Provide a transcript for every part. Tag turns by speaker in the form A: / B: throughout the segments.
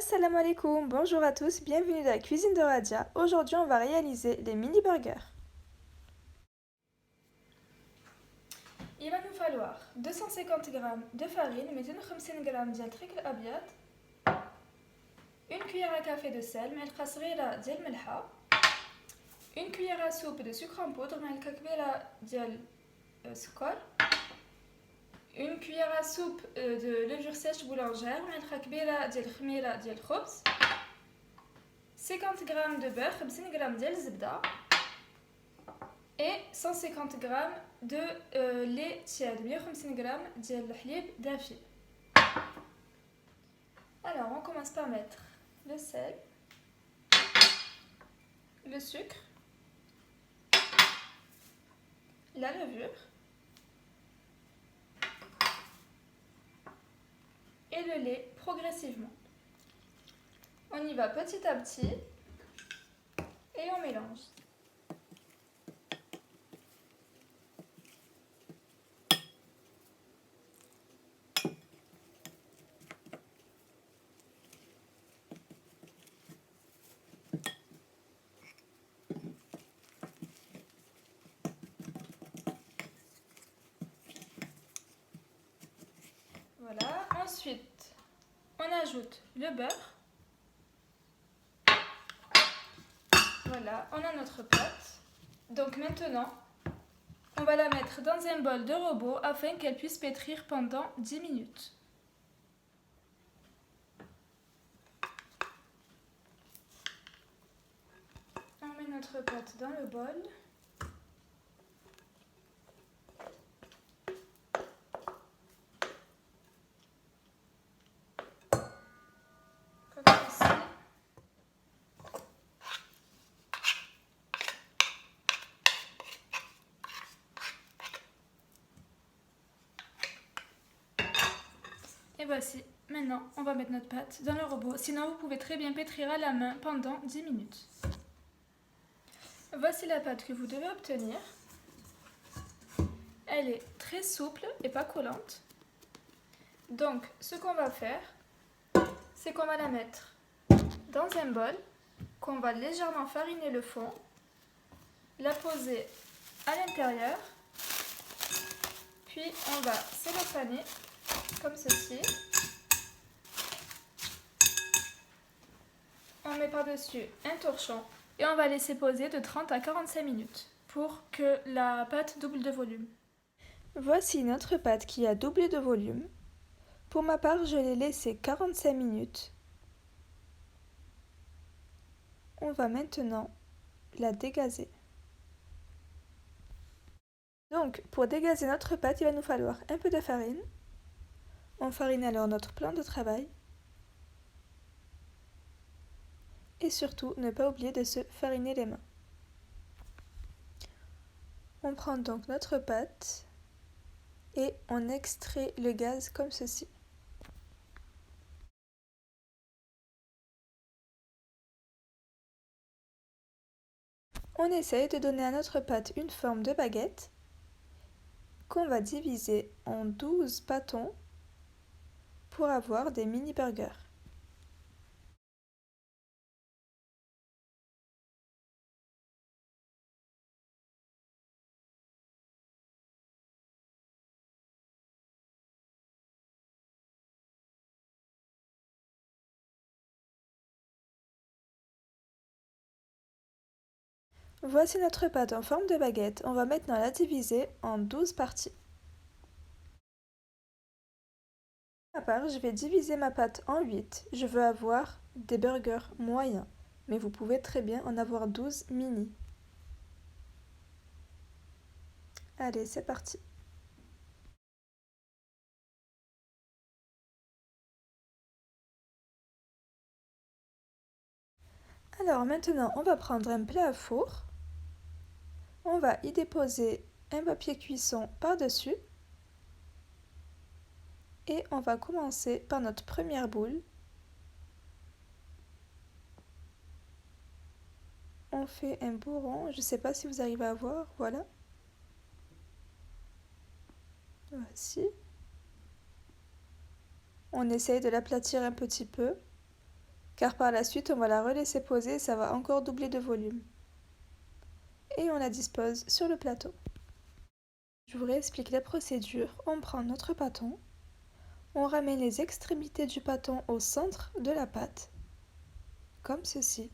A: Assalamu alaikum, bonjour à tous, bienvenue dans la cuisine de Radia. Aujourd'hui on va réaliser les mini burgers. Il va nous falloir 250 g de farine, 250 g de tricle abiat, une cuillère à café de sel, une cuillère à soupe de sucre en poudre, une cuillère à soupe de levure sèche boulangère, 50 g de beurre, 50 g de zebda et 150 g de lait tiède, 150 g de halib dafi. Alors on commence par mettre le sel, le sucre, la levure et le lait progressivement. On y va petit à petit et on mélange. Voilà, ensuite on ajoute le beurre. Voilà, on a notre pâte. Donc maintenant, on va la mettre dans un bol de robot afin qu'elle puisse pétrir pendant 10 minutes. On met notre pâte dans le bol. Comme ceci. Et voici, maintenant on va mettre notre pâte dans le robot. Sinon vous pouvez très bien pétrir à la main pendant 10 minutes. Voici la pâte que vous devez obtenir. Elle est très souple et pas collante. Donc ce qu'on va faire, c'est qu'on va la mettre dans un bol, qu'on va légèrement fariner le fond, la poser à l'intérieur, puis on va cellophaner comme ceci. On met par-dessus un torchon et on va laisser poser de 30 à 45 minutes pour que la pâte double de volume. Voici notre pâte qui a doublé de volume. Pour ma part, je l'ai laissée 45 minutes. On va maintenant la dégazer. Donc, pour dégazer notre pâte, il va nous falloir un peu de farine. On farine alors notre plan de travail. Et surtout, ne pas oublier de se fariner les mains. On prend donc notre pâte et on extrait le gaz comme ceci. On essaye de donner à notre pâte une forme de baguette qu'on va diviser en 12 bâtons pour avoir des mini burgers. Voici notre pâte en forme de baguette. On va maintenant la diviser en 12 parties. À part, je vais diviser ma pâte en 8. Je veux avoir des burgers moyens, mais vous pouvez très bien en avoir 12 mini. Allez, c'est parti. Alors maintenant, on va prendre un plat à four. On va y déposer un papier cuisson par-dessus. Et on va commencer par notre première boule. On fait un bourron, je ne sais pas si vous arrivez à voir, voilà. Voici. On essaye de l'aplatir un petit peu car par la suite on va la relaisser poser et ça va encore doubler de volume. Et on la dispose sur le plateau. Je vous réexplique la procédure. On prend notre pâton, on ramène les extrémités du pâton au centre de la pâte, comme ceci,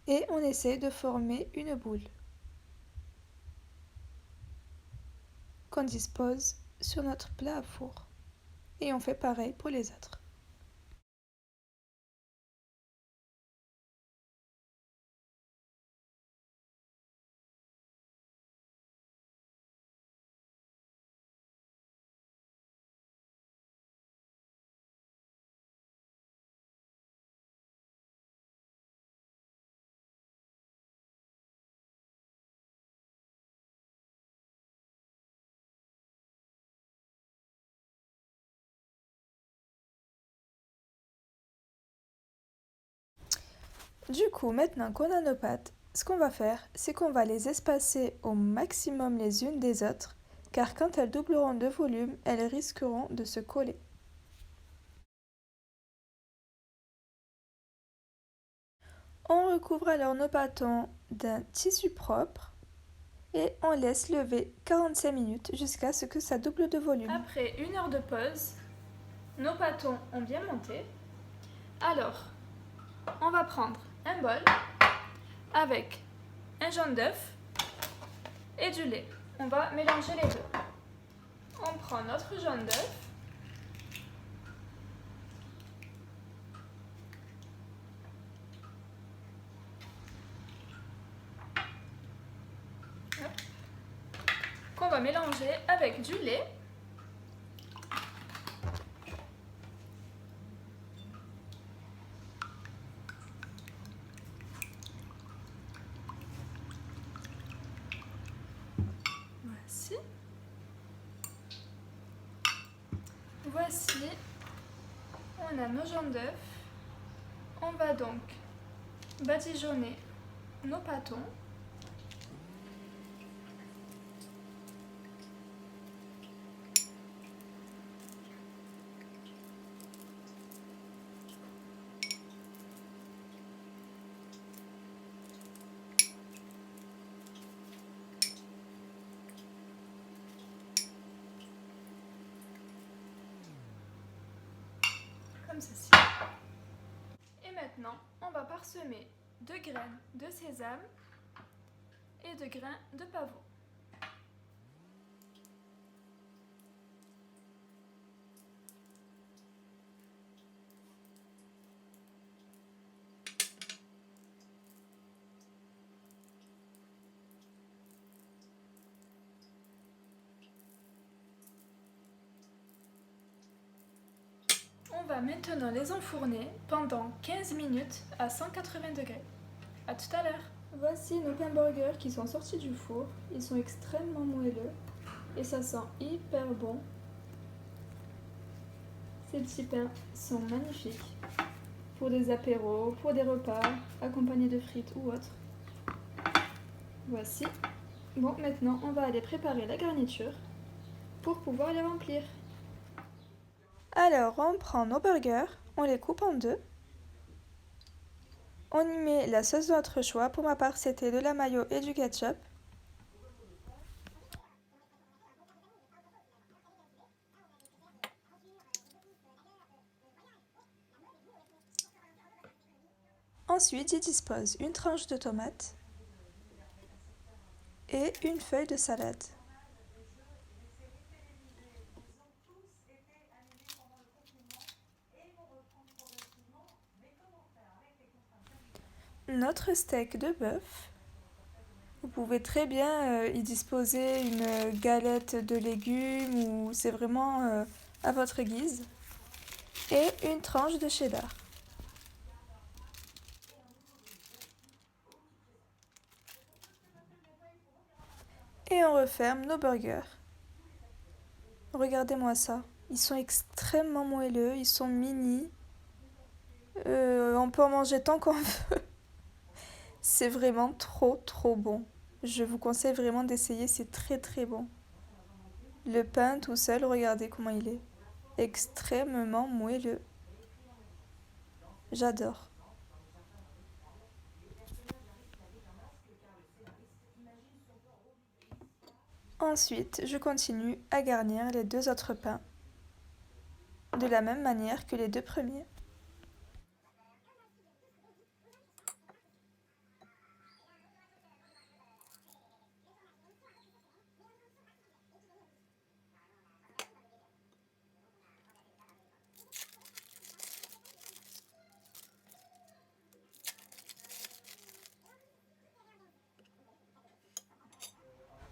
A: et on essaie de former une boule qu'on dispose sur notre plat à four. Et on fait pareil pour les autres. Du coup, maintenant qu'on a nos pâtes, ce qu'on va faire, c'est qu'on va les espacer au maximum les unes des autres, car quand elles doubleront de volume, elles risqueront de se coller. On recouvre alors nos pâtons d'un tissu propre et on laisse lever 45 minutes jusqu'à ce que ça double de volume. Après 1 heure de pause, nos pâtons ont bien monté. Alors, on va prendre un bol avec un jaune d'œuf et du lait. On va mélanger les deux. On prend notre jaune d'œuf. Qu'on va mélanger avec du lait. Voici, on a nos jaunes d'œuf. On va donc badigeonner nos pâtons. Comme ceci. Et maintenant, on va parsemer de graines de sésame et de grains de pavot. On va maintenant les enfourner pendant 15 minutes à 180 degrés. A tout à l'heure. Voici nos pains burgers qui sont sortis du four. Ils sont extrêmement moelleux et ça sent hyper bon. Ces petits pains sont magnifiques pour des apéros, pour des repas, accompagnés de frites ou autres. Voici. Bon, maintenant on va aller préparer la garniture pour pouvoir les remplir. Alors, on prend nos burgers, on les coupe en deux. On y met la sauce de notre choix. Pour ma part, c'était de la mayo et du ketchup. Ensuite, j'y dispose une tranche de tomate et une feuille de salade. Notre steak de bœuf. Vous pouvez très bien y disposer une galette de légumes ou c'est vraiment à votre guise. Et une tranche de cheddar. Et on referme nos burgers. Regardez-moi ça. Ils sont extrêmement moelleux, ils sont mini. On peut en manger tant qu'on veut. C'est vraiment trop bon. Je vous conseille vraiment d'essayer, c'est très bon. Le pain tout seul, regardez comment il est. Extrêmement moelleux. J'adore. Ensuite, je continue à garnir les 2 autres pains de la même manière que les 2 premiers.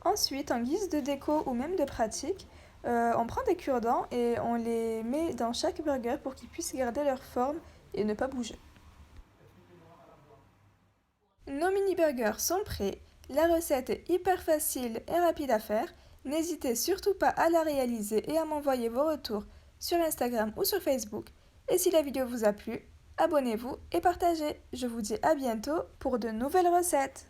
A: Ensuite, en guise de déco ou même de pratique, on prend des cure-dents et on les met dans chaque burger pour qu'ils puissent garder leur forme et ne pas bouger. Nos mini burgers sont prêts. La recette est hyper facile et rapide à faire. N'hésitez surtout pas à la réaliser et à m'envoyer vos retours sur Instagram ou sur Facebook. Et si la vidéo vous a plu, abonnez-vous et partagez. Je vous dis à bientôt pour de nouvelles recettes.